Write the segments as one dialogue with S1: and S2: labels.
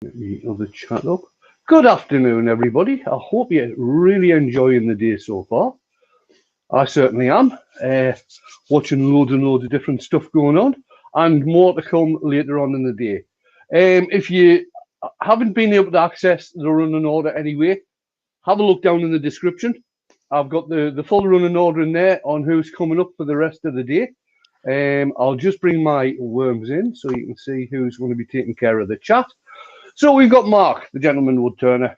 S1: The other chat up. Good afternoon, everybody. I hope you're really enjoying the day so far. I certainly am. Watching loads and loads of different stuff going on, and more to come later on in the day. If you haven't been able to access the running order anyway, have a look down in the description. I've got the full running order in there on who's coming up for the rest of the day. I'll just bring my worms in so you can see who's going to be taking care of the chat. So we've got Mark, the gentleman wood turner.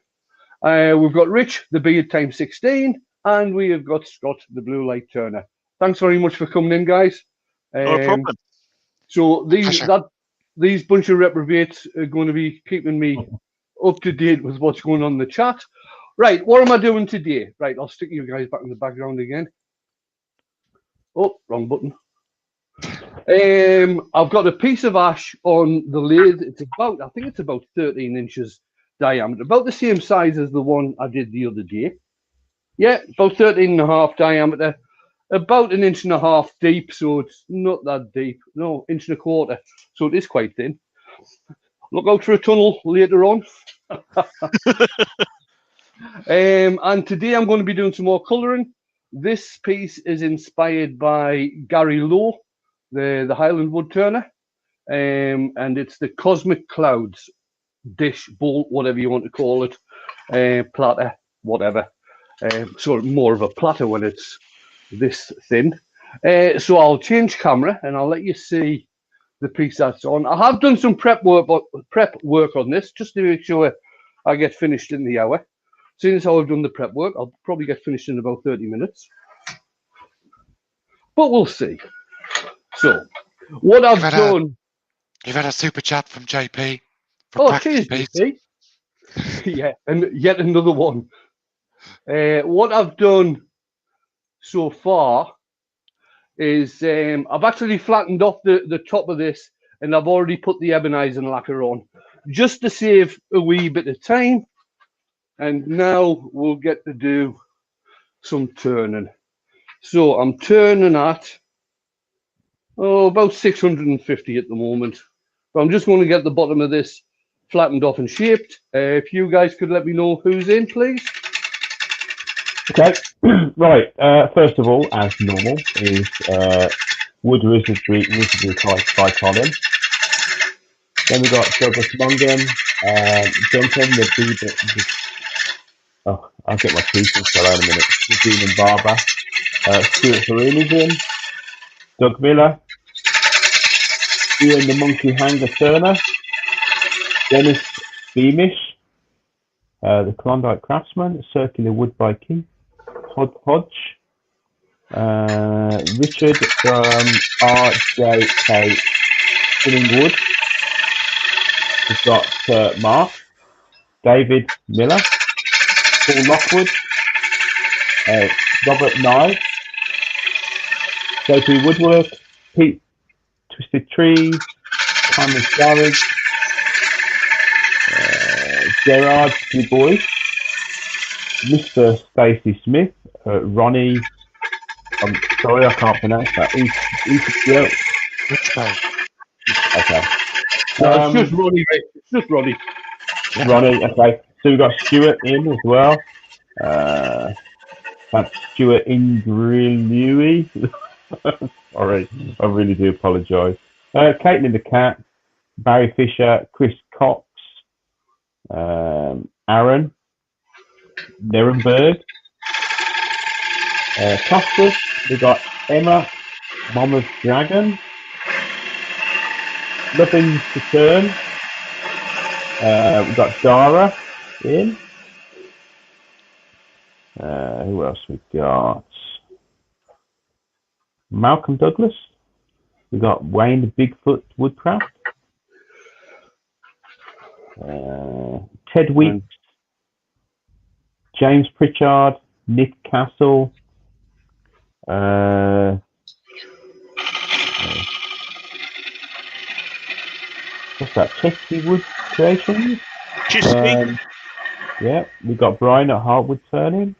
S1: We've got Rich, the beard times 16, and we have got Scott, the blue light turner. Thanks very much for coming in, guys.
S2: No problem.
S1: So these bunch of reprobates are going to be keeping me up to date with what's going on in the chat. Right, what am I doing today? Right, I'll stick you guys back in the background again. Oh, wrong button. I've got a piece of ash on the lathe. I think it's about 13 inches diameter, about the same size as the one I did the other day. Yeah, about 13.5 diameter, about 1.5 inches deep, so it's not that deep. No, 1.25 inches, so it is quite thin. Look out for a tunnel later on. And today I'm going to be doing some more colouring. This piece is inspired by Gary Lowe, the Highland wood turner, and it's the Cosmic Clouds dish, bowl, whatever you want to call it, platter, whatever. Sort of more of a platter when it's this thin. So I'll change camera and I'll let you see the piece that's on. I have done some prep work on this just to make sure I get finished in the hour. Seeing as how I've done the prep work, I'll probably get finished in about 30 minutes. But we'll see. So, what I've done...
S2: You've had a super chat from JP.
S1: Oh, cheers, JP. Yeah, and yet another one. What I've done so far is I've actually flattened off the top of this, and I've already put the ebonizing lacquer on, just to save a wee bit of time. And now we'll get to do some turning. So I'm turning at... about 650 at the moment. But I'm just going to get the bottom of this flattened off and shaped. If you guys could let me know who's in, please.
S3: Okay, right. First of all, as normal, is Wood Wizardry by Colin. Then we've got Douglas Mungum, Duncan, I'll get my pieces for that in a minute. The Demon Barber. Stuart Haroon is in. Doug Miller, Ian the Monkey Hanger Turner, Dennis Beamish, the Klondike Craftsman, Circular Wood by Keith, Hodge, Richard from RJK Spinning Wood. We've got Mark, David Miller, Paul Lockwood, Robert Nye, JP Woodwork, Pete Twisted Trees, Cameron Garage, Gerard Dubois, Mr. Stacey Smith, Ronnie, I'm sorry I can't pronounce that. Okay.
S1: No, it's just Ronnie, mate. It's just Ronnie.
S3: Ronnie, okay. So we've got Stuart in as well. That's Stuart Ingrilui. Sorry, I really do apologise. Caitlin the Cat, Barry Fisher, Chris Cox, Aaron, Nirenberg, Costas. We've got Emma, Mama's Dragon, Nothing to Turn. We've got Dara in. Who else we got? Malcolm Douglas. We got Wayne the Bigfoot Woodcraft. Ted Weeks. James Pritchard. Nick Castle. What's that? Chesky Wood Creations. Yeah, we got Brian at Heartwood Turning.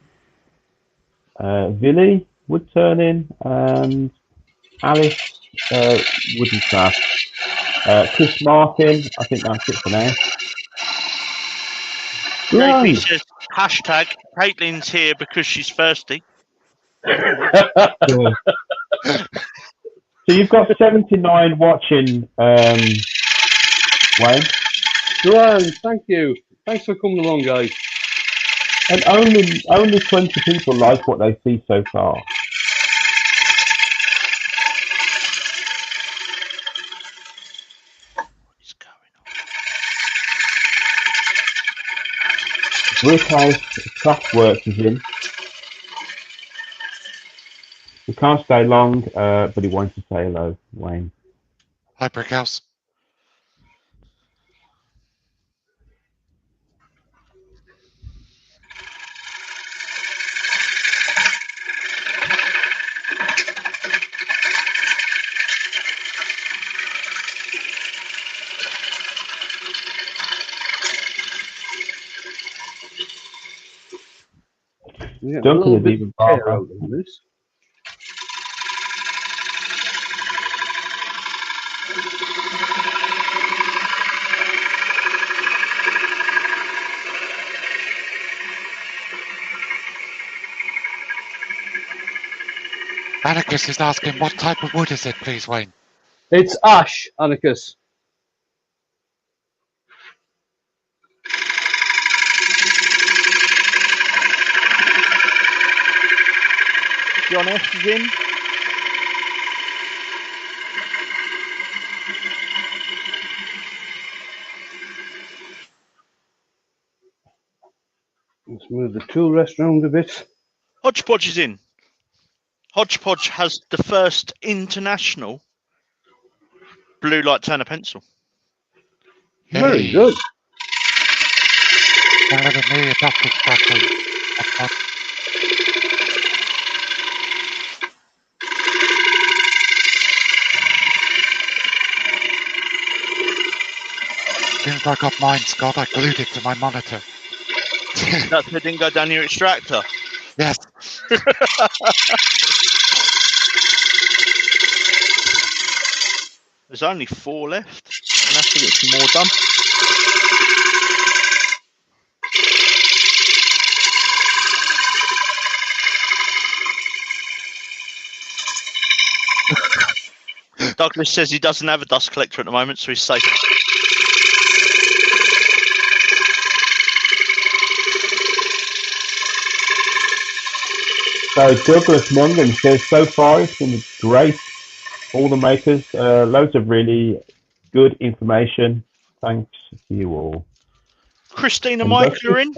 S3: Villy Wood Turning and Alice Wooden Craft. Chris Martin, I think that's it for now.
S4: JP
S1: Right.
S4: says hashtag Caitlin's here because she's thirsty.
S3: Yeah. So you've got 79 watching, Wayne.
S1: Grand, thank you. Thanks for coming along, guys.
S3: And only 20 people like what they see so far.
S4: What's going on?
S3: Brickhouse Craftworks is in. We can't stay long, but he wants to say hello, Wayne.
S2: Hi, Brickhouse.
S1: Yeah, a
S3: Duncan
S1: little
S3: is
S1: bit
S3: even
S1: of tear
S3: Barbara.
S1: out on this.
S2: Anarchist is asking, what type of wood is it, please, Wayne?
S1: It's ash, Anarchus.
S4: John S is in.
S1: Let's move the tool rest around a bit.
S4: Hodgepodge is in. Hodgepodge has the first international blue light Turner pencil.
S1: Very
S2: Hey.
S1: good.
S2: Don't let it me adopt exactly. As soon as I got mine, Scott, I glued it to my monitor.
S4: That's it didn't go down your extractor.
S2: Yes.
S4: There's only 4 left. I'm gonna have to get some more done. Douglas says he doesn't have a dust collector at the moment, so he's safe.
S3: So Douglas Mungan says, so far it's been great. All the makers, loads of really good information. Thanks to you all.
S4: Christina
S3: And
S4: Michael are in,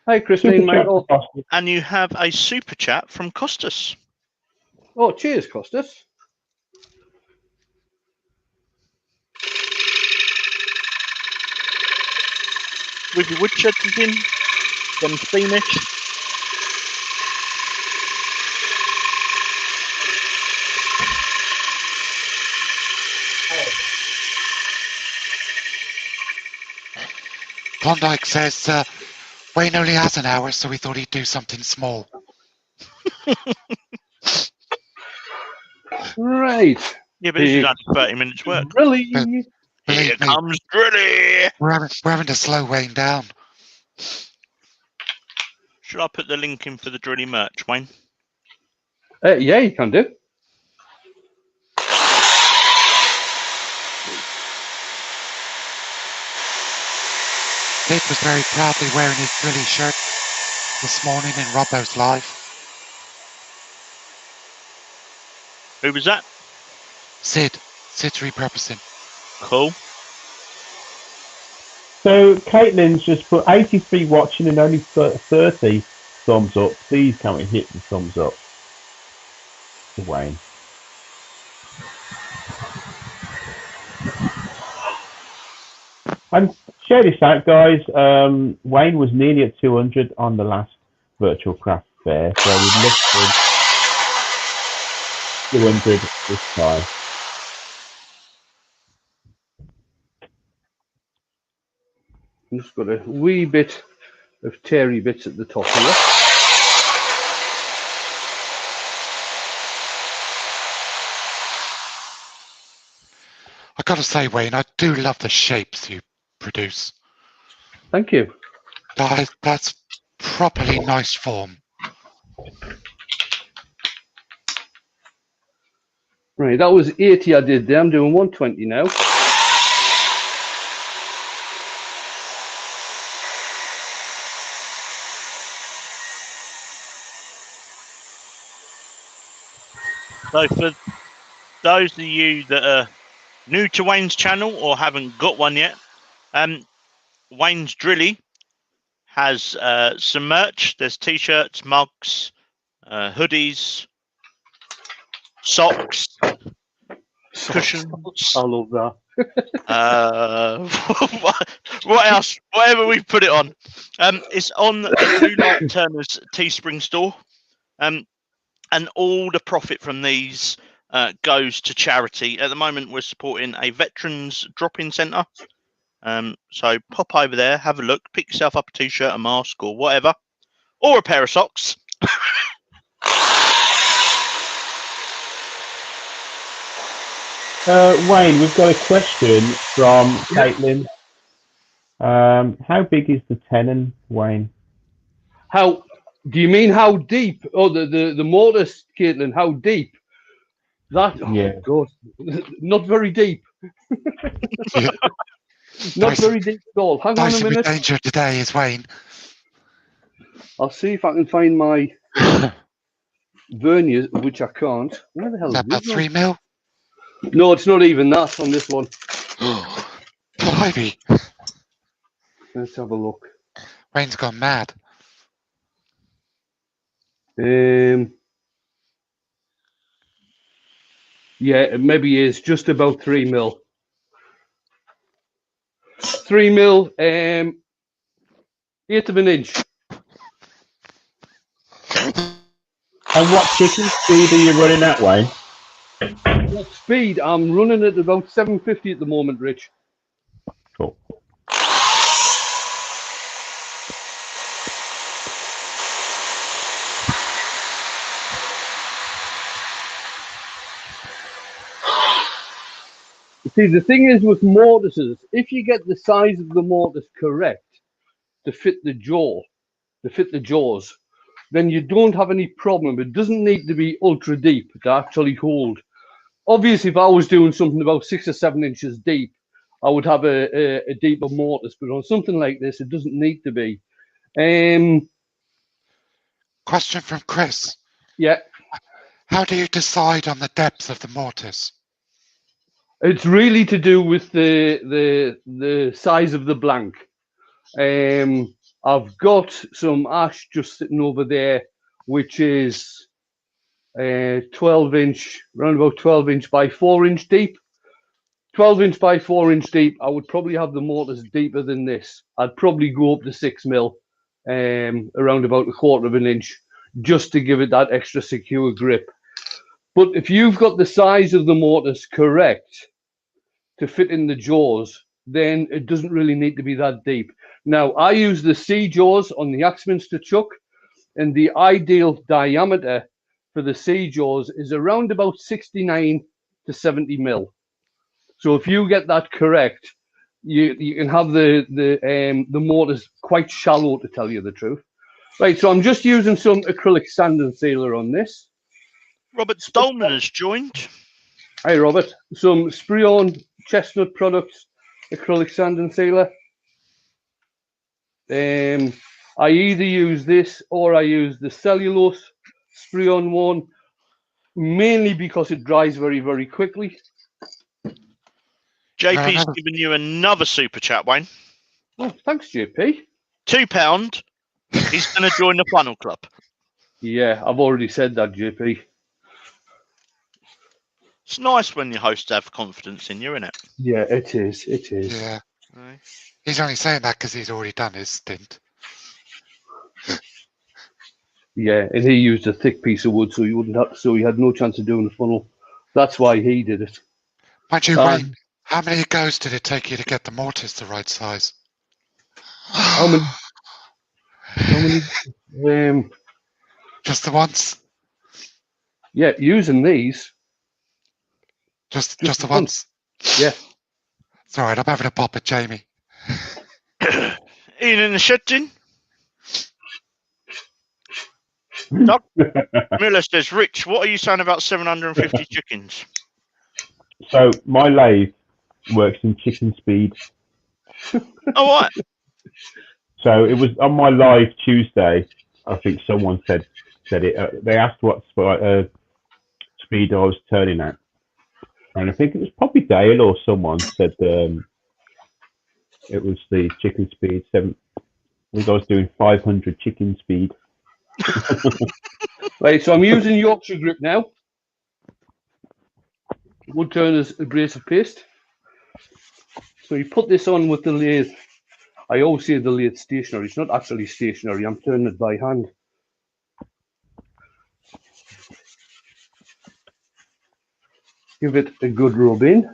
S1: Hi, Christine,
S3: Super chat
S1: Michael.
S3: for Costa.
S4: and you have a super chat from Costas.
S1: Oh, cheers, Costas.
S4: Ruby Woodshed is in. John Steamish.
S2: Klondike says, Wayne only has an hour, so we thought he'd do something small.
S1: Right.
S4: Yeah, but this is only 30 minutes work.
S1: Really?
S2: Believe
S4: Here
S2: me,
S4: comes Drilly.
S2: we're having to slow Wayne down.
S4: Should I put the link in for the Drilly merch, Wayne?
S1: Yeah, you can do.
S2: Sid was very proudly wearing his Drilly shirt this morning in Robbo's Live.
S4: Who was that?
S2: Sid's repurposing.
S4: Cool.
S3: So Caitlin's just put 83 watching and only 30 thumbs up. Please can we hit the thumbs up to Wayne? And share this out, guys. Wayne was nearly at 200 on the last virtual craft fair, so we'd look for 200 this time.
S1: I've just got a wee bit of terry bits at the top here.
S2: I gotta say, Wayne, I do love the shapes you produce.
S1: Thank you.
S2: That's properly nice form.
S1: Right, that was 80 I did there. I'm doing 120 now.
S4: So for those of you that are new to Wayne's channel or haven't got one yet, Wayne's Drilly has some merch. There's t-shirts, mugs, hoodies, socks, cushions.
S1: I love that.
S4: What else? Whatever we put it on. It's on the Blue Light Turners Teespring store. And all the profit from these goes to charity. At the moment, we're supporting a veterans drop-in centre. So pop over there, have a look, pick yourself up a t-shirt, a mask, or whatever, or a pair of socks.
S3: Wayne, we've got a question from Caitlin. How big is the tenon, Wayne?
S1: How do you mean how deep? Oh, the mortise, Caitlin, how deep? That,
S3: Yeah.
S1: God, not very deep. Not very deep at all. Hang on a
S2: Dyson with
S1: minute.
S2: danger today is Wayne.
S1: I'll see if I can find my verniers, which I can't. Where the hell
S2: Is
S1: is
S2: that about
S1: this
S2: 3 mil?
S1: one? No, it's not even that on this one.
S2: Blimey.
S1: Let's have a look.
S2: Wayne's gone mad.
S1: Yeah, it maybe is just about 3 mil. 3 mil, 1/8 of an inch.
S3: And what chicken speed are you running at, Wayne?
S1: What speed? I'm running at about 750 at the moment, Rich.
S3: Cool.
S1: You see, the thing is with mortises, if you get the size of the mortise correct to fit the jaws, then you don't have any problem. It doesn't need to be ultra deep to actually hold. Obviously, if I was doing something about 6 or 7 inches deep, I would have a deeper mortise. But on something like this, it doesn't need to be.
S2: Question from Chris.
S1: Yeah,
S2: How do you decide on the depth of the mortise?
S1: it's really to do with the size of the blank. I've got some ash just sitting over there, which is 12 inch, around about 12 inch by 4 inch deep. 12 inch by 4 inch deep. I would probably have the mortise deeper than this. I'd probably go up to 6 mil, around about 1/4 of an inch, just to give it that extra secure grip. But if you've got the size of the mortise correct to fit in the jaws, then it doesn't really need to be that deep. Now, I use the C jaws on the Axminster chuck, and the ideal diameter for the C jaws is around about 69 to 70 mil. So if you get that correct, you can have the mortise quite shallow, to tell you the truth. Right, so I'm just using some acrylic sand and sealer on this.
S4: Robert Stolman has joined.
S1: Hi, Robert. Some spray-on chestnut products, acrylic sand and sealer. I either use this or I use the cellulose spray-on one, mainly because it dries very, very quickly.
S4: JP's given you another super chat, Wayne.
S1: Oh, thanks, JP.
S4: £2. He's going to join the funnel club.
S1: Yeah, I've already said that, JP.
S4: It's nice when your hosts have confidence in you, isn't it?
S1: Yeah, it is. It is.
S2: Yeah. He's only saying that because he's already done his stint.
S1: Yeah, and he used a thick piece of wood, so he wouldn't have. So he had no chance of doing the funnel. That's why he did it.
S2: Mind you, Wayne, how many goes did it take you to get the mortise the right size?
S1: How many?
S2: Just the once?
S1: Yeah, using these.
S2: Just the once?
S1: Yeah.
S2: It's all right, I'm having a pop at Jamie.
S4: Ian in the shed, Jin? Doug Miller says, Rich, what are you saying about 750 chickens?
S3: So my lathe works in chicken speed.
S4: All right.
S3: So it was on my live Tuesday. I think someone said it. They asked what speed I was turning at, and I think it was probably Dale or someone said it was the chicken speed. I think I was doing 500 chicken speed.
S1: Right, so I'm using Yorkshire grip now. Wood turner's abrasive paste. So you put this on with the lathe. I always say the lathe stationary. It's not actually stationary. I'm turning it by hand. Give it a good rub in.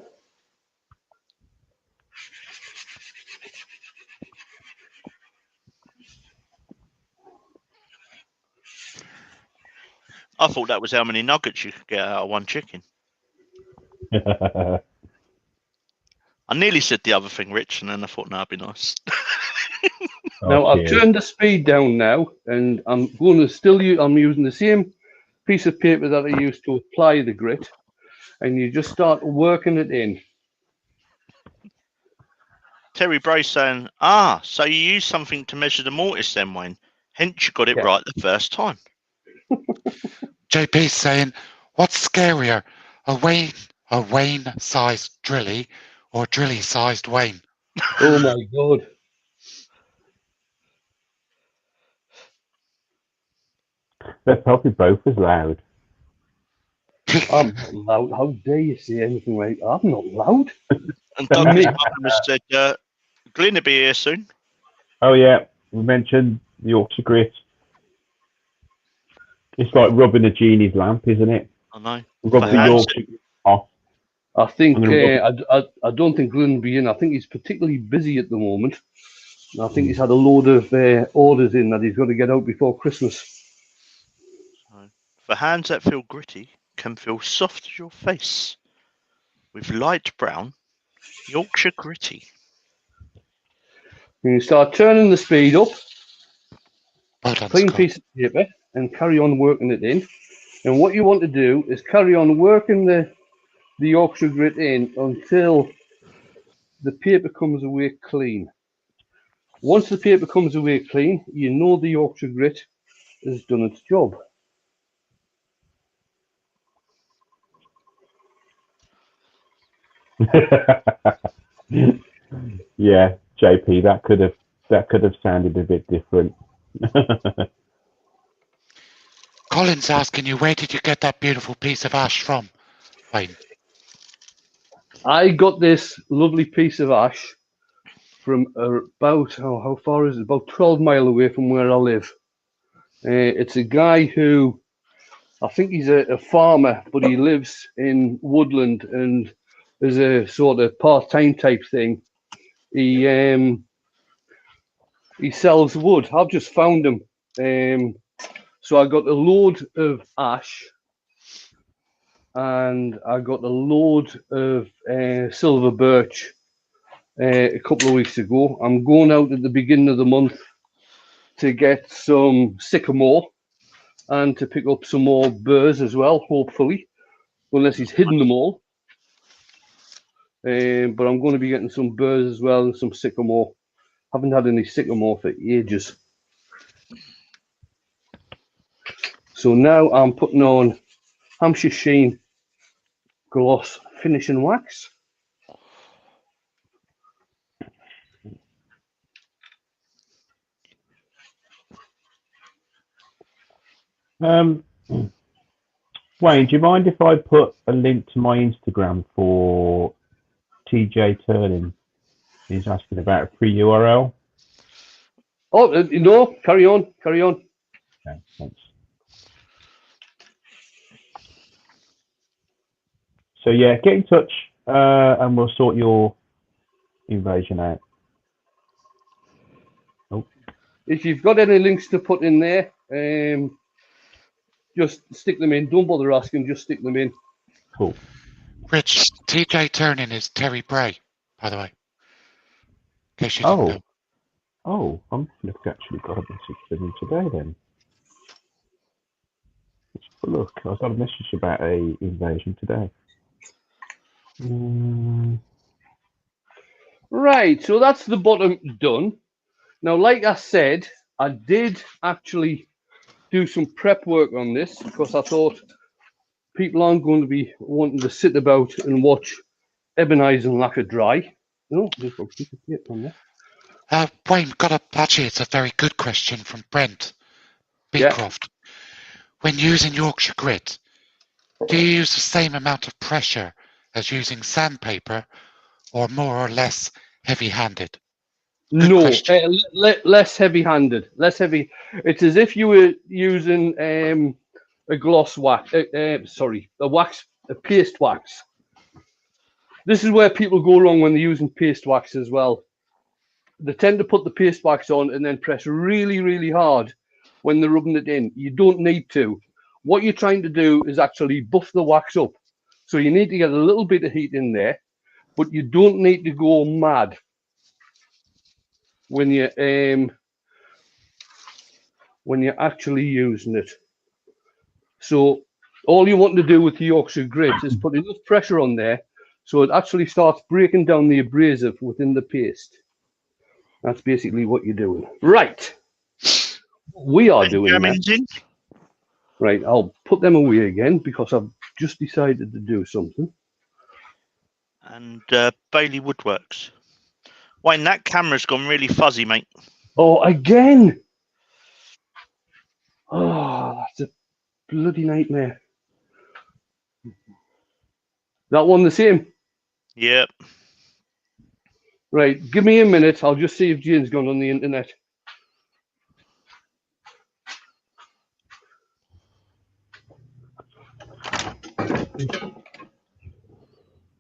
S4: I thought that was how many nuggets you could get out of one chicken. I nearly said the other thing, Rich, and then I thought, no, that'd be nice.
S1: Now I've turned the speed down now, and I'm going to still use. I'm using the same piece of paper that I used to apply the grit, and you just start working it in.
S4: Terry Bray saying, so you use something to measure the mortise then, Wayne. Hence you got it right the first time.
S2: JP saying, what's scarier, a Wayne-sized Drilly or Drilly-sized Wayne?
S1: Oh my God.
S3: They're probably both as loud.
S1: I'm not loud. How dare you say anything like that? I'm not loud.
S4: And Douglas has said, Glyn will be here soon.
S3: Oh yeah, we mentioned the Yorkshire grit. It's like rubbing a genie's lamp, isn't it?
S4: I know.
S3: Rub the Yorkshire grit off.
S1: I think I don't think Glenn will be in. I think he's particularly busy at the moment. I think he's had a load of orders in that he's got to get out before Christmas.
S4: For hands that feel gritty can feel soft as your face with light brown Yorkshire gritty.
S1: You start turning the speed up, clean
S2: Scott.
S1: piece of paper, and carry on working it in. And what you want to do is carry on working the Yorkshire grit in until the paper comes away clean. Once the paper comes away clean, you know the Yorkshire grit has done its job.
S3: Yeah, JP, that could have sounded a bit different.
S2: Colin's asking you, where did you get that beautiful piece of ash from, Wayne?
S1: I got this lovely piece of ash from about, how far is it? About 12 miles away from where I live. It's a guy who, I think he's a farmer, but he lives in Woodland and is a sort of part-time type thing. He sells wood. I've just found him. So I got a load of ash and I got a load of silver birch a couple of weeks ago. I'm going out at the beginning of the month to get some sycamore and to pick up some more burrs as well, hopefully, unless he's hidden them all. But I'm going to be getting some burrs as well and some sycamore. Haven't had any sycamore for ages. So now I'm putting on Hampshire Sheen gloss finishing wax.
S3: Wayne, do you mind if I put a link to my Instagram for TJ Turning? He's asking about a free URL.
S1: Oh, no, carry on.
S3: Okay, thanks. So yeah, get in touch and we'll sort your invasion out. Oh.
S1: If you've got any links to put in there, just stick them in. Don't bother asking, just stick them in.
S3: Cool.
S2: Rich, TJ Turning is Terry Bray, by the way. In case you didn't know.
S3: Oh, I'm actually got a message from him today then. Let's have a look. I got a message about a invasion today.
S1: Right, so that's the bottom done. Now, like I said, I did actually do some prep work on this because I thought people aren't going to be wanting to sit about and watch ebonize and lacquer dry. No, there's a piece of paper on there.
S2: Wayne, actually, it's a very good question from Brent
S1: Yeah.
S2: Beecroft. When using Yorkshire grit, do you use the same amount of pressure as using sandpaper, or more or less heavy-handed?
S1: No,
S2: Less
S1: heavy-handed. Less heavy. It's as if you were using a gloss wax. A paste wax. This is where people go wrong when they're using paste wax as well. They tend to put the paste wax on and then press really, really hard when they're rubbing it in. You don't need to. What you're trying to do is actually buff the wax up. So you need to get a little bit of heat in there, but you don't need to go mad when you're actually using it. So all you want to do with the Yorkshire grit is put enough pressure on there so it actually starts breaking down the abrasive within the paste. That's basically what you're doing. Right. We are doing that. Right, I'll put them away again because I've just decided to do something.
S4: And Bailey Woodworks. Wayne, that camera's gone really fuzzy, mate.
S1: Oh, again! Oh, that's a bloody nightmare. That one the same?
S4: Yep.
S1: Right, give me a minute. I'll just see if Jane's gone on the internet.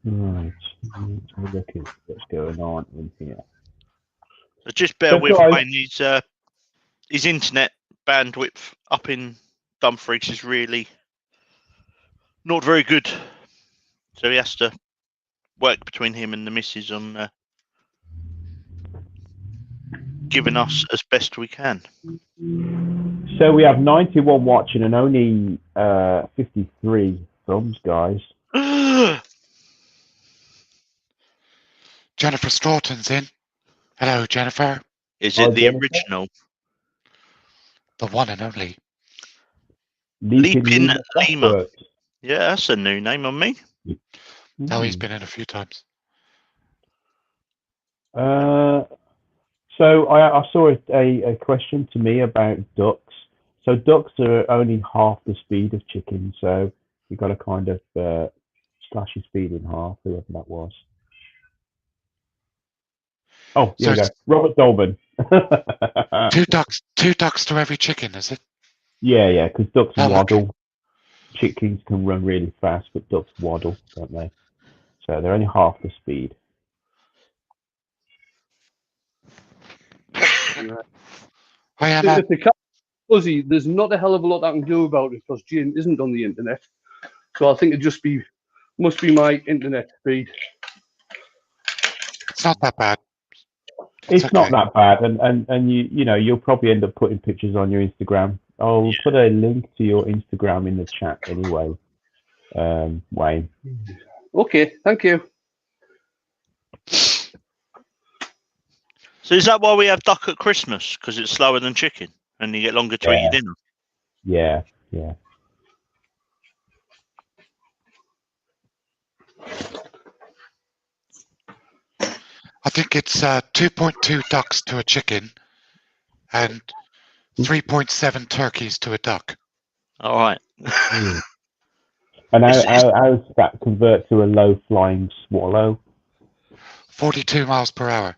S3: Right. Let's look at what's going on in here.
S4: So just bear with Wayne. His internet bandwidth up in Dumfries is really not very good. So he has to work between him and the missus on giving us as best we can.
S3: So we have 91 watching and only 53 thumbs, guys.
S2: Jennifer Stroughton's in. Hello, Jennifer.
S4: Is it the original?
S2: The one and only.
S4: Leaping Lima. Yeah, that's a new name on me.
S2: Oh, he's been in a few times.
S3: So I saw a question to me about ducks. So ducks are only half the speed of chickens, so you've got to kind of slash your speed in half, whoever that was. Oh, here we go. Robert Dolben.
S2: Two ducks to every chicken, is it?
S3: Yeah, because ducks waddle. Okay. Chickens can run really fast, but ducks waddle, don't they? So they're only half the speed.
S1: If the cat's fuzzy, there's not a hell of a lot I can do about it because Jane isn't on the internet. So I think it must be my internet speed.
S2: It's not that bad.
S3: It's not that bad, and you'll probably end up putting pictures on your Instagram. I'll put a link to your Instagram in the chat anyway, Wayne.
S1: Okay, thank you.
S4: So is that why we have duck at Christmas? Because it's slower than chicken, and you get longer to eat your dinner.
S3: Yeah.
S2: I think it's 2.2 ducks to a chicken and 3.7 turkeys to a duck.
S4: All right.
S3: And how does that convert to a low-flying swallow?
S2: 42 miles per hour.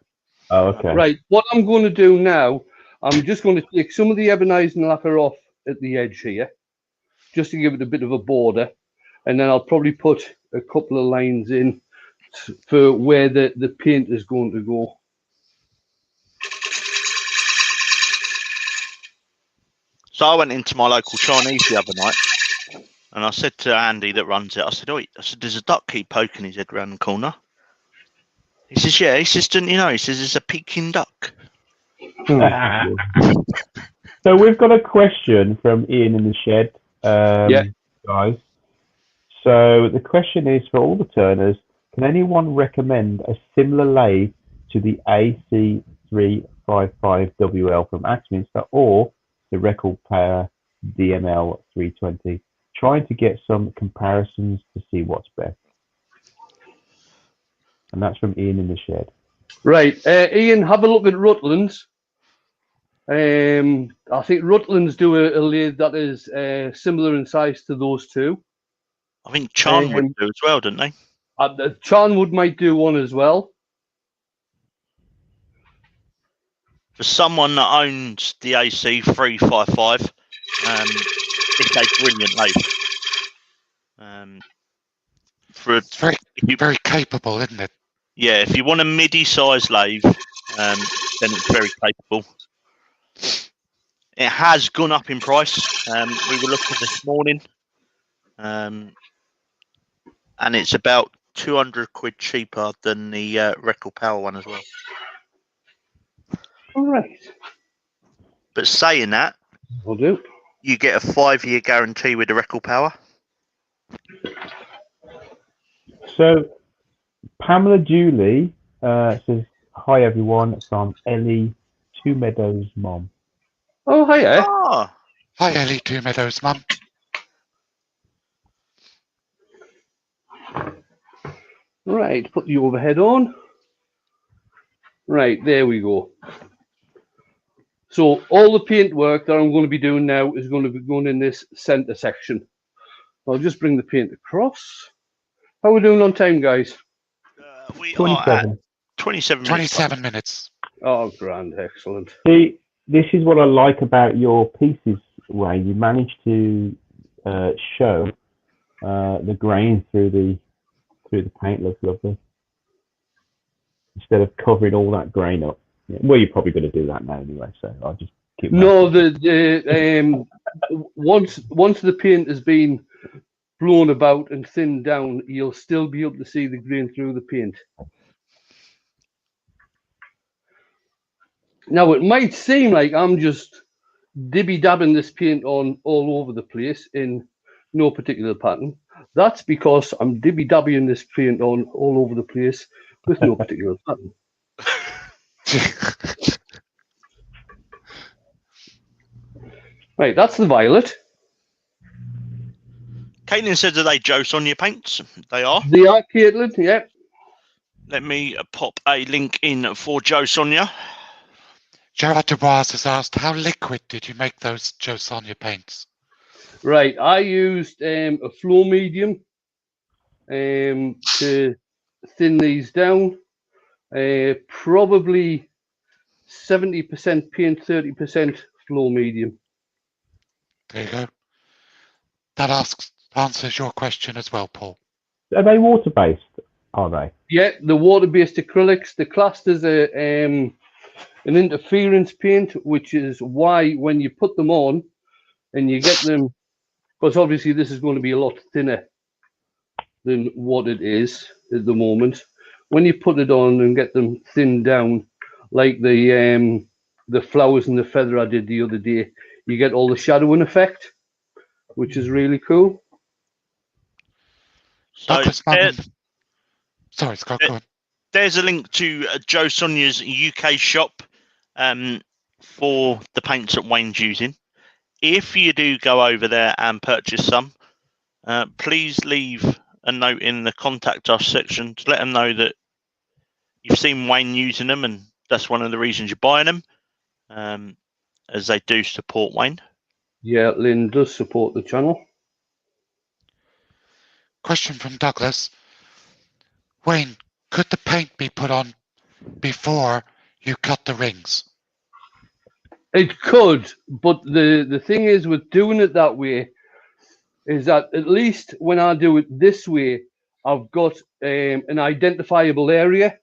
S3: Oh, okay.
S1: Right, what I'm going to do now, I'm just going to take some of the ebonizing lacquer off at the edge here, just to give it a bit of a border, and then I'll probably put a couple of lines in for where the paint is going to go.
S4: So I went into my local Chinese the other night, and I said to Andy that runs it, I said, there's a duck keep poking his head around the corner. He says, yeah. He says, didn't you know? He says, it's a Peking duck.
S3: So we've got a question from Ian in the shed.
S1: Yeah.
S3: guys. So the question is for all the turners, can anyone recommend a similar lathe to the AC355WL from Axminster or the Record Power DML 320? Trying to get some comparisons to see what's best. And that's from Ian in the shed.
S1: Right, Ian, have a look at Rutland's. I think Rutland's do a lathe that is similar in size to those two.
S4: I think Charnwood do as well, don't they?
S1: Charnwood might do one as well.
S4: For someone that owns the AC355, it's a brilliant lathe.
S2: It's very capable, isn't it?
S4: Yeah, if you want a MIDI size lathe, then it's very capable. It has gone up in price. We were looking this morning, and it's about 200 quid cheaper than the Record Power one as well.
S1: All right.
S4: But saying that,
S1: Will do.
S4: you get a 5-year guarantee with the Record Power.
S3: So Pamela Julie says, hi everyone, from Ellie Two Meadows' mom.
S1: Oh, hiya.
S4: Ah,
S2: Hi, Ellie Two Meadows, Mum.
S1: Right, put the overhead on. Right, there we go. So all the paint work that I'm going to be doing now is going to be going in this center section. I'll just bring the paint across. How are we doing on time, guys?
S4: we
S3: 27.
S4: are at 27 minutes.
S2: 27 minutes.
S1: Oh, grand, excellent.
S3: See, this is what I like about your pieces, Wayne. You managed to show the grain through the paint. Looks lovely. Instead of covering all that grain up. Yeah. Well, you're probably going to do that now anyway, so I'll just keep.
S1: No, once the paint has been blown about and thinned down, you'll still be able to see the grain through the paint. Now, it might seem like I'm just dibby-dabbing this paint on all over the place in no particular pattern. That's because I'm dibby-dabbing this paint on all over the place with no particular pattern. Right, that's the violet.
S4: Caitlin said, are they Joe Sonia paints? They are.
S1: They are, Caitlin, yeah.
S4: Let me pop a link in for Joe Sonia.
S2: Gerard Dubois has asked, how liquid did you make those Joe Sonia paints?
S1: Right, I used a flow medium to thin these down. Probably 70% paint, 30% flow medium.
S2: There you go. That answers your question as well, Paul.
S3: Are they water based? Are they?
S1: Yeah, the water-based acrylics. They're classed as an interference paint, which is why when you put them on and you get them, because obviously this is going to be a lot thinner than what it is at the moment. When you put it on and get them thinned down, like the flowers and the feather I did the other day, you get all the shadowing effect, which is really cool.
S4: So
S2: Sorry, Scott, go on.
S4: There's a link to Joe Sonia's UK shop for the paints that Wayne's using. If you do go over there and purchase some, please leave a note in the contact us section to let them know that you've seen Wayne using them and that's one of the reasons you're buying them, as they do support Wayne.
S1: Yeah, Lynn does support the channel.
S2: Question from Douglas. Wayne, could the paint be put on before you cut the rings?
S1: It could, but the thing is with doing it that way is that at least when I do it this way, I've got an identifiable area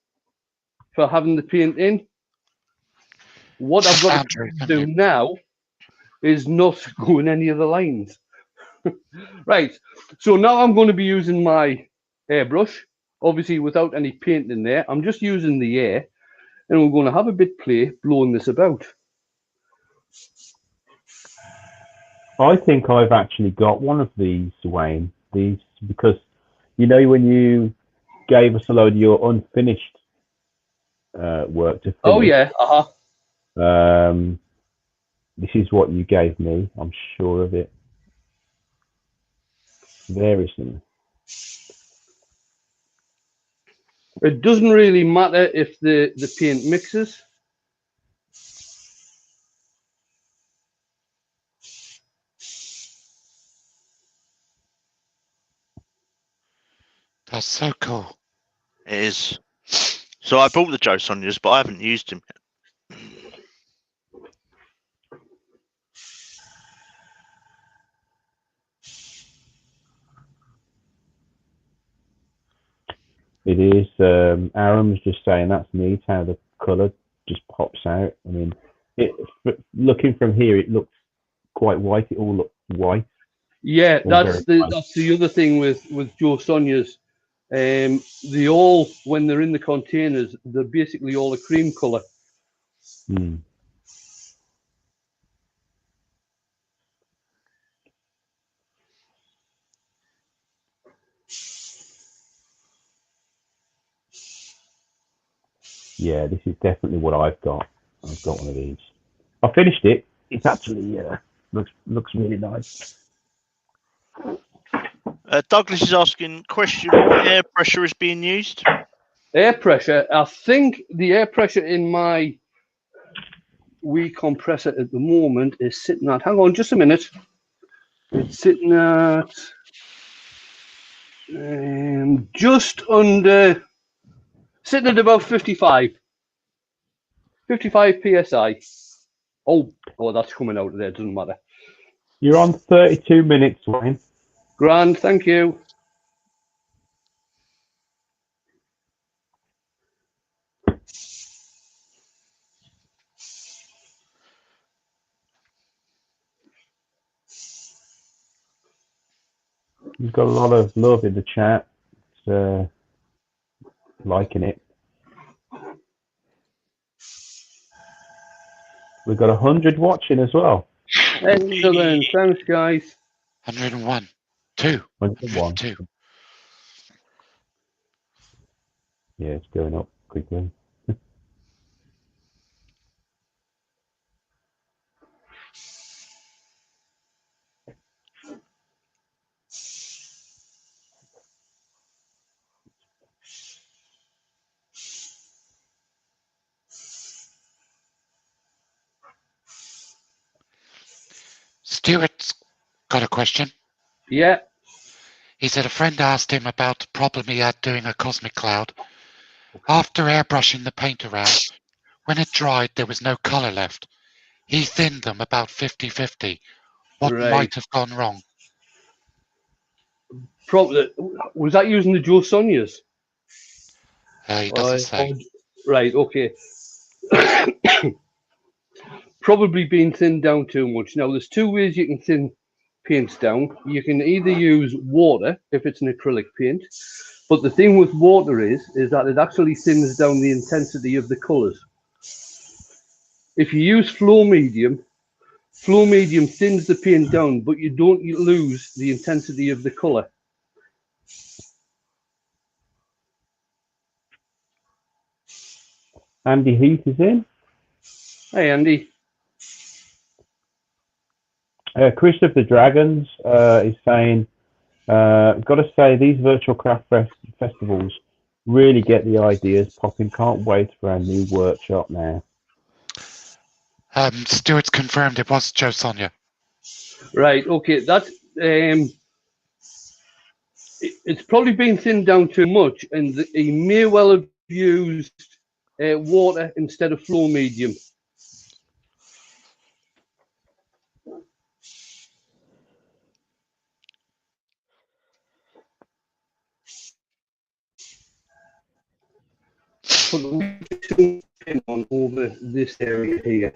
S1: for having the paint in. What I've got to do now is not go in any of the lines. Right, so now I'm going to be using my airbrush, obviously without any paint in there. I'm just using the air, and we're going to have a bit play blowing this about.
S3: I think I've actually got one of these, Wayne. These because you know when you gave us a load of your unfinished work to
S1: Oh
S3: finish.
S1: yeah,
S3: Um, this is what you gave me. I'm sure of it. There isn't.
S1: It doesn't really matter if the paint mixes.
S2: That's so cool.
S4: It is. So I bought the Joe Sonias, but I haven't used him yet.
S3: It is. Aaron was just saying that's neat how the colour just pops out. I mean, looking from here, it looks quite white. It all looks white.
S1: Yeah,
S3: All very nice.
S1: that's the other thing with Joe Sonia's. They all, when they're in the containers, they're basically all a cream colour.
S3: Hmm. Yeah, this is definitely what I've got. I've got one of these. I finished it. It's actually looks really nice.
S4: Douglas is asking question: what air pressure is being used?
S1: Air pressure. I think the air pressure in my wee compressor at the moment is sitting at. Hang on, just a minute. It's sitting at just under. Sitting at about 55. 55 psi. Oh, that's coming out of there. Doesn't matter.
S3: You're on 32 minutes, Wayne.
S1: Grand, thank you.
S3: You've got a lot of love in the chat. It's, liking it. We've got 100 watching as well.
S1: Excellent. Thanks, guys.
S2: 101. 2.
S3: 101.
S2: 102.
S3: Yeah, it's going up quickly.
S2: Stuart's got a question.
S1: Yeah.
S2: He said a friend asked him about the problem he had doing a cosmic cloud. After airbrushing the paint around, when it dried, there was no colour left. He thinned them about 50-50. What
S1: Right.
S2: might have gone wrong?
S1: Probably was that using the Joe Sonias?
S2: He doesn't say.
S1: Right. Okay. Probably been thinned down too much. Now, there's two ways you can thin paints down. You can either use water if it's an acrylic paint, but the thing with water is that it actually thins down the intensity of the colours. If you use flow medium thins the paint down, but you don't lose the intensity of the colour.
S3: Andy Heath is in.
S1: Hey, Andy.
S3: Chris of the Dragons is saying, got to say, these virtual craft festivals really get the ideas popping. Can't wait for our new workshop now.
S2: Stuart's confirmed it was Joe Sonia.
S1: Right, okay, that's it's probably been thinned down too much, and he may well have used water instead of flow medium. Put the pin on over this area here.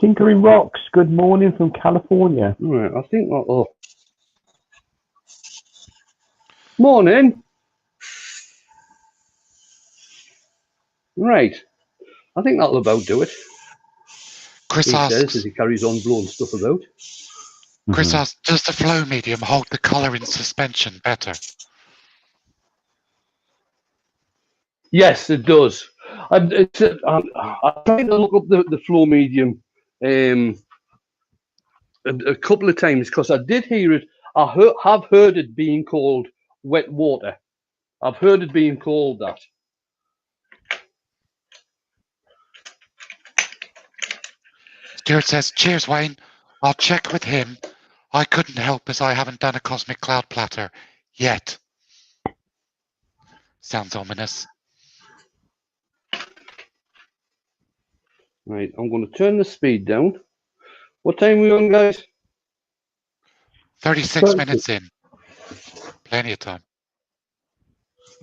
S3: Tinkering Rocks, good morning from California.
S1: Right, I think morning. Right, I think that'll about do it.
S2: Chris
S1: He says
S2: asks,
S1: as he carries on blowing stuff about.
S2: does the flow medium hold the colour in suspension better?
S1: Yes, it does. I tried to look up the flow medium a couple of times because I did hear it. I have heard it being called wet water. I've heard it being called that.
S2: Stuart says, cheers, Wayne. I'll check with him. I couldn't help as I haven't done a cosmic cloud platter yet. Sounds ominous.
S1: Right, I'm going to turn the speed down. What time are we on, guys?
S2: 36 minutes in. Plenty of time.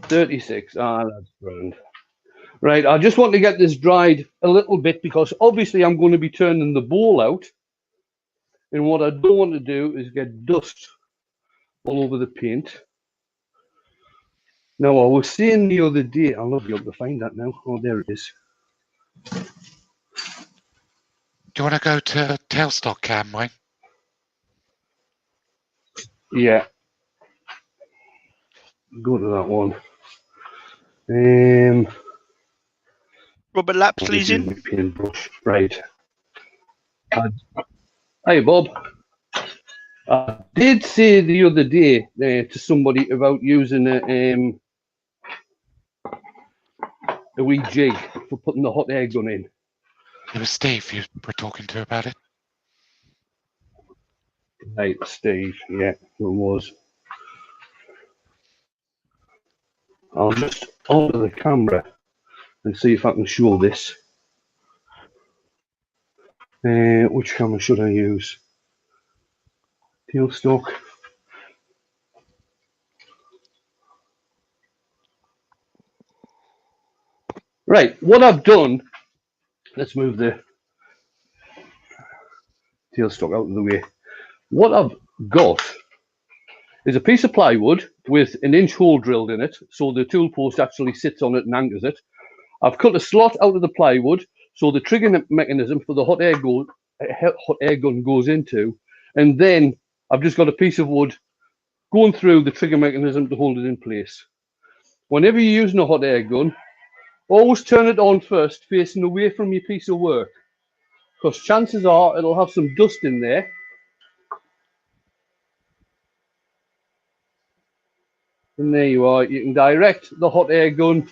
S1: 36. Ah, that's grand. Right, I just want to get this dried a little bit because obviously I'm going to be turning the bowl out. And what I don't want to do is get dust all over the paint. Now, I was saying the other day, I'll not be able to find that now. Oh, there it is.
S2: Do you want to go to tailstock cam, Wayne?
S1: Yeah. Go to that one.
S4: Robert Lapsley's in.
S1: Paintbrush. Right. Hey, Bob. I did say the other day to somebody about using a wee jig for putting the hot air gun in.
S2: It was Steve you were talking to about it.
S1: Right, Steve. Yeah, it was. I'll just alter the camera and see if I can show this. Which camera should I use? Tailstock. Right, what I've done, let's move the tailstock out of the way. What I've got is a piece of plywood with an inch hole drilled in it, so the tool post actually sits on it and anchors it. I've cut a slot out of the plywood, so the trigger mechanism for the hot air gun goes into, and then I've just got a piece of wood going through the trigger mechanism to hold it in place. Whenever you're using a hot air gun, always turn it on first, facing away from your piece of work, because chances are it'll have some dust in there. And there you are. You can direct the hot air gun.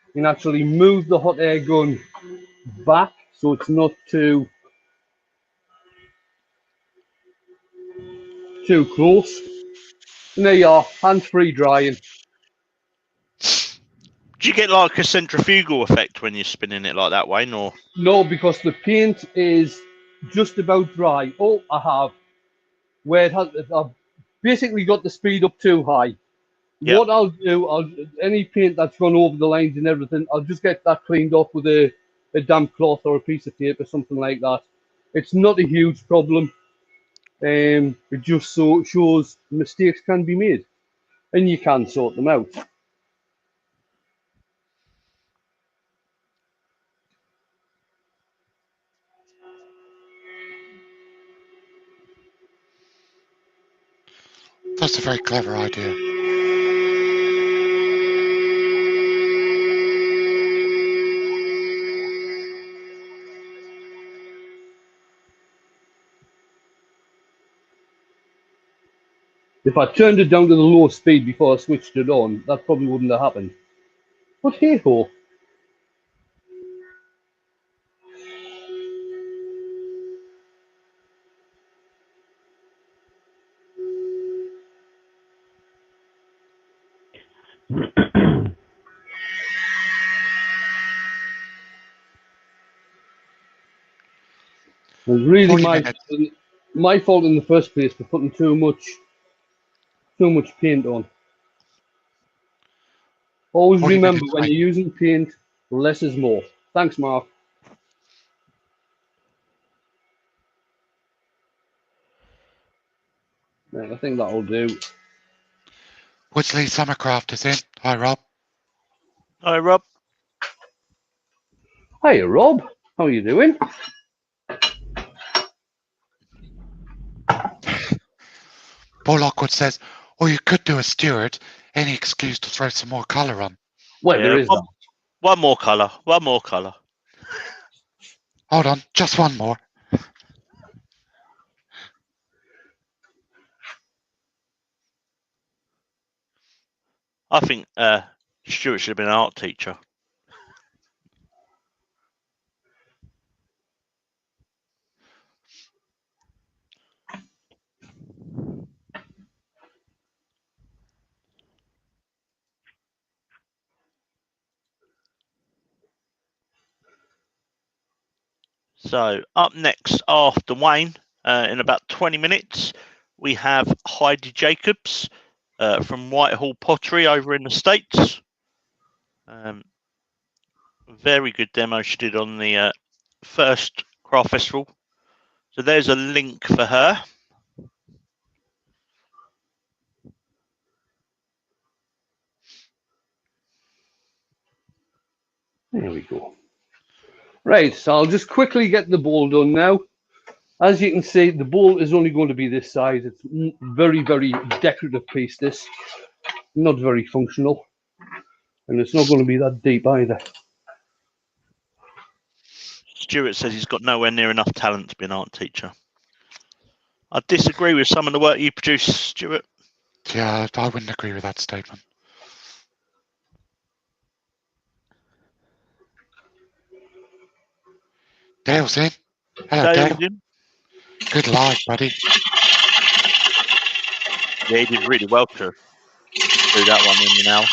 S1: You can actually move the hot air gun back so it's not too close. And there you are, hands-free drying.
S4: Do you get like a centrifugal effect when you're spinning it like that, Wayne? Or
S1: No, because the paint is just about dry. Oh, I have. Where it has, I've basically got the speed up too high.
S4: Yep.
S1: What I'll do, any paint that's gone over the lines and everything, I'll just get that cleaned off with a damp cloth or a piece of tape or something like that. It's not a huge problem. It just shows mistakes can be made, and you can sort them out.
S2: That's a very clever idea.
S1: If I turned it down to the low speed before I switched it on, that probably wouldn't have happened. But hey ho. It was really
S2: 40 minutes.
S1: my fault in the first place for putting too much paint on. Always
S2: 40
S1: remember
S2: minutes,
S1: when
S2: Wayne.
S1: you're using paint, less is more. Thanks, Mark. Right, I think that'll do.
S2: Woodsley Summercraft is in. Hi, Rob.
S4: Hi, Rob.
S1: Hiya, Rob. How are you doing?
S2: Paul Lockwood says, or you could do a Stewart. Any excuse to throw some more colour on.
S1: Well,
S4: Yeah,
S1: there is that.
S4: one more colour. One more colour.
S2: Hold on, just one more.
S4: I think Stuart should have been an art teacher. So up next after Wayne, in about 20 minutes, we have Heidi Jacobs from Whitehall Pottery over in the States. Very good demo she did on the first craft festival. So there's a link for her.
S1: There we go. Right, so I'll just quickly get the bowl done now. As you can see, the bowl is only going to be this size. It's very, very decorative piece, this. Not very functional. And it's not going to be that deep either.
S4: Stuart says he's got nowhere near enough talent to be an art teacher. I disagree with some of the work you produce, Stuart.
S2: Yeah, I wouldn't agree with that statement. Dale's in. Hello, Dale.
S4: In.
S2: Good live, buddy.
S4: Yeah, he did really well to do that one in now.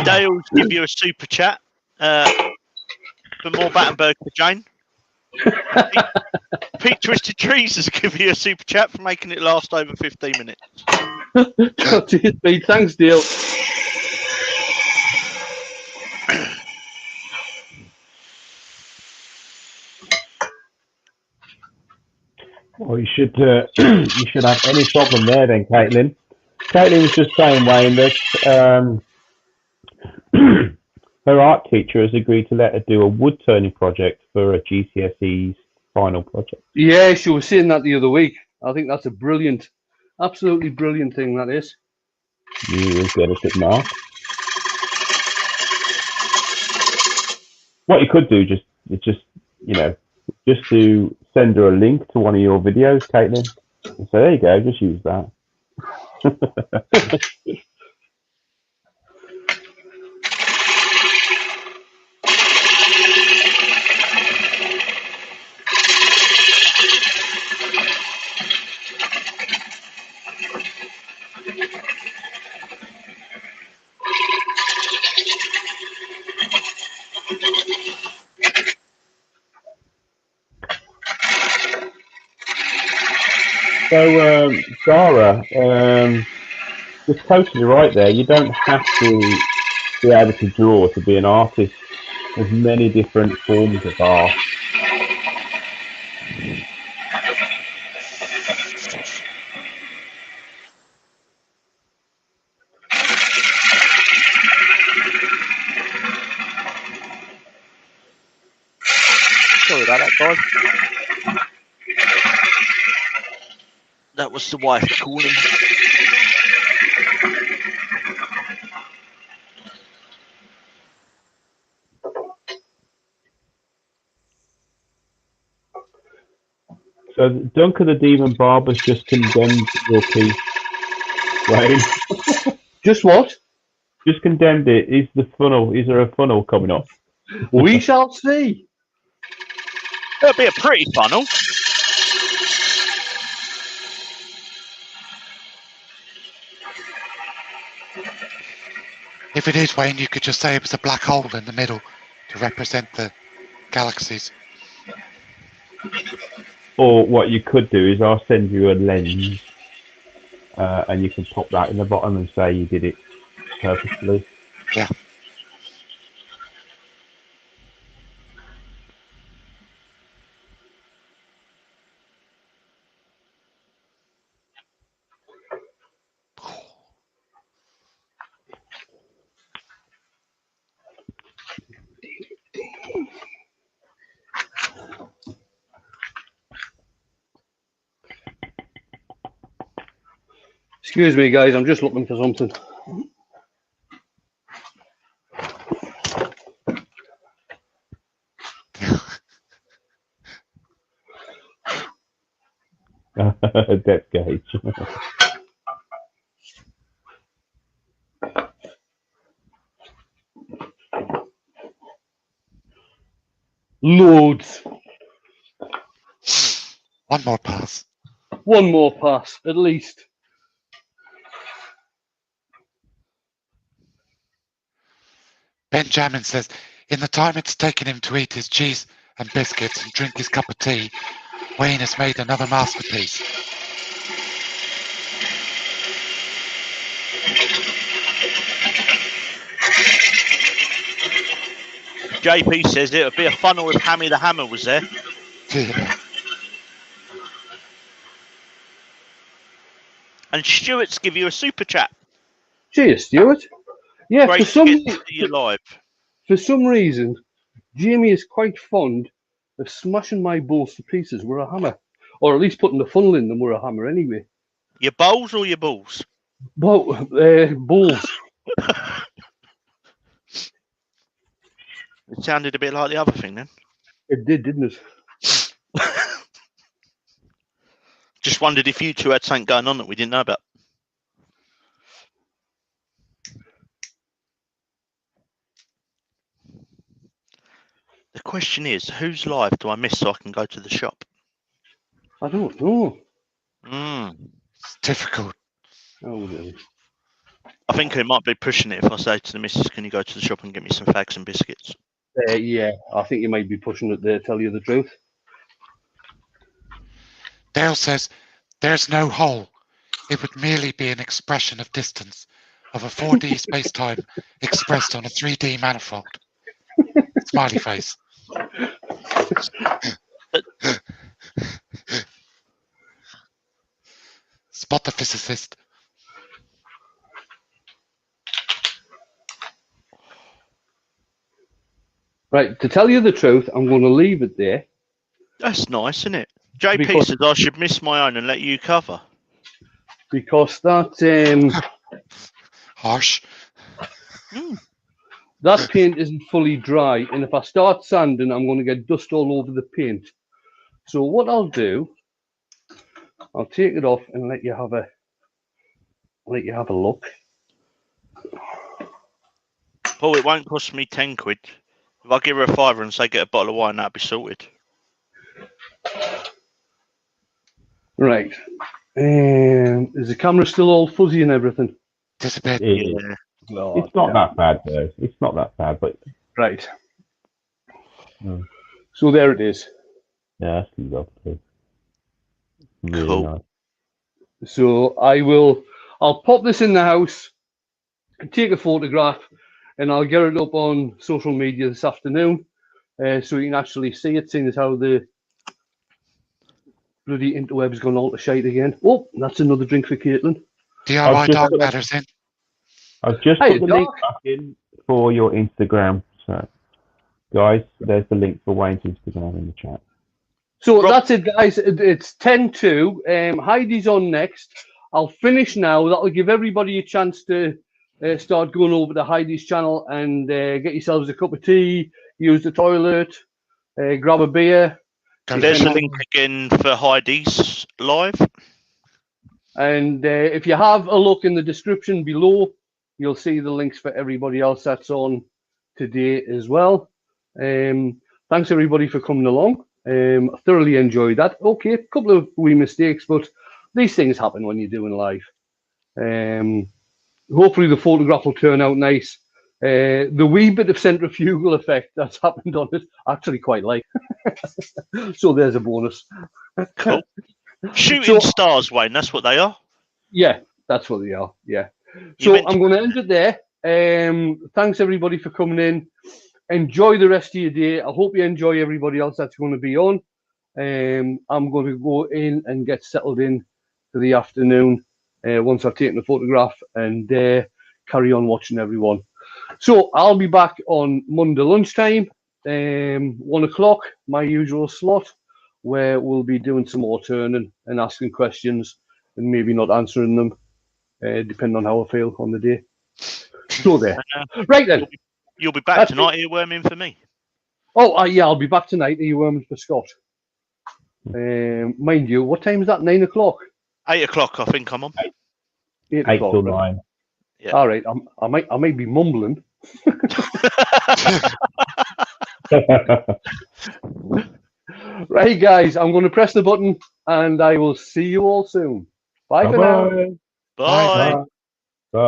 S4: Dale's give you a super chat for more Battenberg for Jane. Pete Twisted Trees has given you a super chat for making it last over 15 minutes.
S1: Cheers, Pete. Thanks, Dale.
S3: Well, you should have any problem there then, Caitlin. Caitlin was just saying, Wayne, that her art teacher has agreed to let her do a wood turning project for a GCSE's final project.
S1: Yeah, she was saying that the other week. I think that's a brilliant, absolutely brilliant thing, that is.
S3: You will get a good mark. What you could do, just to send her a link to one of your videos, Caitlin. So there you go, just use that. So, Sarah, you're totally right there. You don't have to be able to draw to be an artist. There's many different forms of art.
S4: Sorry about that, guys. That was the wife calling.
S3: So Duncan the Demon Barber's just condemned your piece, Wayne.
S1: Just what?
S3: Just condemned it. Is there a funnel coming up?
S1: We shall see.
S4: It'll be a pretty funnel.
S2: If it is, Wayne, you could just say it was a black hole in the middle to represent the galaxies.
S3: Or what you could do is I'll send you a lens, and you can pop that in the bottom and say you did it purposefully.
S2: Yeah.
S1: Excuse me, guys. I'm just looking for something.
S3: Depth gauge.
S1: Loads.
S2: One more pass.
S1: One more pass, at least.
S2: Benjamin says, in the time it's taken him to eat his cheese and biscuits and drink his cup of tea, Wayne has made another masterpiece.
S4: JP says it would be a funnel if Hammy the Hammer was there. And Stuart's give you a super chat.
S1: Cheers, Stuart. Yeah,
S4: Great to get to see you live.
S1: For some reason, Jamie is quite fond of smashing my balls to pieces with a hammer, or at least putting the funnel in them with a hammer anyway.
S4: Your bowls or your balls?
S1: Well, balls.
S4: It sounded a bit like the other thing then.
S1: It did, didn't it?
S4: Just wondered if you two had something going on that we didn't know about. The question is, whose live do I miss so I can go to the shop?
S1: I don't know.
S2: It's difficult.
S1: Oh, really?
S4: I think I might be pushing it if I say to the missus, can you go to the shop and get me some fags and biscuits?
S1: Yeah, I think you might be pushing it there, tell you the truth.
S2: Dale says, there's no hole. It would merely be an expression of distance, of a 4D space-time expressed on a 3D manifold. Smiley face. Spot the physicist.
S1: Right, to tell you the truth, I'm going to leave it there.
S4: That's nice, isn't it? JP
S1: Because-
S4: says I should miss my own and let you cover.
S1: Because that
S2: Harsh.
S1: that paint isn't fully dry, and if I start sanding, I'm going to get dust all over the paint. So what I'll do, I'll take it off and let you have a look.
S4: Paul, it won't cost me 10 quid. If I give her a fiver and say get a bottle of wine, that'd be sorted.
S1: Right. Is the camera still all fuzzy and everything?
S2: Just a bit.
S4: Yeah.
S1: Oh,
S3: It's not that bad though. It's not that bad, but
S1: right.
S3: Mm.
S1: So there it is.
S3: yeah, that's lovely. Really
S4: Cool.
S3: nice.
S1: So I'll pop this in the house, take a photograph, and I'll get it up on social media this afternoon, so you can actually see it, seeing as how the bloody interweb's gone all to shite again. Oh, that's another drink for Caitlin.
S2: DIY Dark Matters in.
S3: I've just
S1: Hey,
S3: put the
S1: Doc.
S3: link back in for your Instagram. So, guys, there's the link for Wayne's Instagram in the chat.
S1: So
S4: Rob-
S1: that's it, guys. It's 10-2. Heidi's on next. I'll finish now. That'll give everybody a chance to start going over to Heidi's channel and get yourselves a cup of tea, use the toilet, grab a beer.
S4: There's a link again for Heidi's live.
S1: And if you have a look in the description below, you'll see the links for everybody else that's on today as well. Thanks, everybody, for coming along. Thoroughly enjoyed that. Okay, a couple of wee mistakes, but these things happen when you're doing live. Hopefully the photograph will turn out nice. The wee bit of centrifugal effect that's happened on it, I actually quite like. So there's a bonus.
S4: Cool. Shooting stars, Wayne. That's what they are.
S1: Yeah, that's what they are. Yeah.
S4: You
S1: So
S4: mentioned-
S1: I'm going to end it there. Thanks everybody for coming in. Enjoy the rest of your day. I hope you enjoy everybody else that's going to be on. I'm going to go in and get settled in for the afternoon once I've taken the photograph and carry on watching everyone. So I'll be back on Monday lunchtime, 1 o'clock, my usual slot, where we'll be doing some more turning and asking questions and maybe not answering them, depending on how I feel on the day. So there. Right then.
S4: You'll be back tonight earworming for me.
S1: Oh, yeah, I'll be back tonight earworming for Scott. Mind you, what time is that? 9 o'clock?
S4: 8 o'clock, I think I'm on.
S1: 8
S3: 8
S1: o'clock.
S3: till 9.
S4: Yeah.
S1: All right, I might be mumbling. Right, guys, I'm going to press the button and I will see you all soon. Bye for now.
S3: Bye-bye.
S4: Bye.
S3: Bye.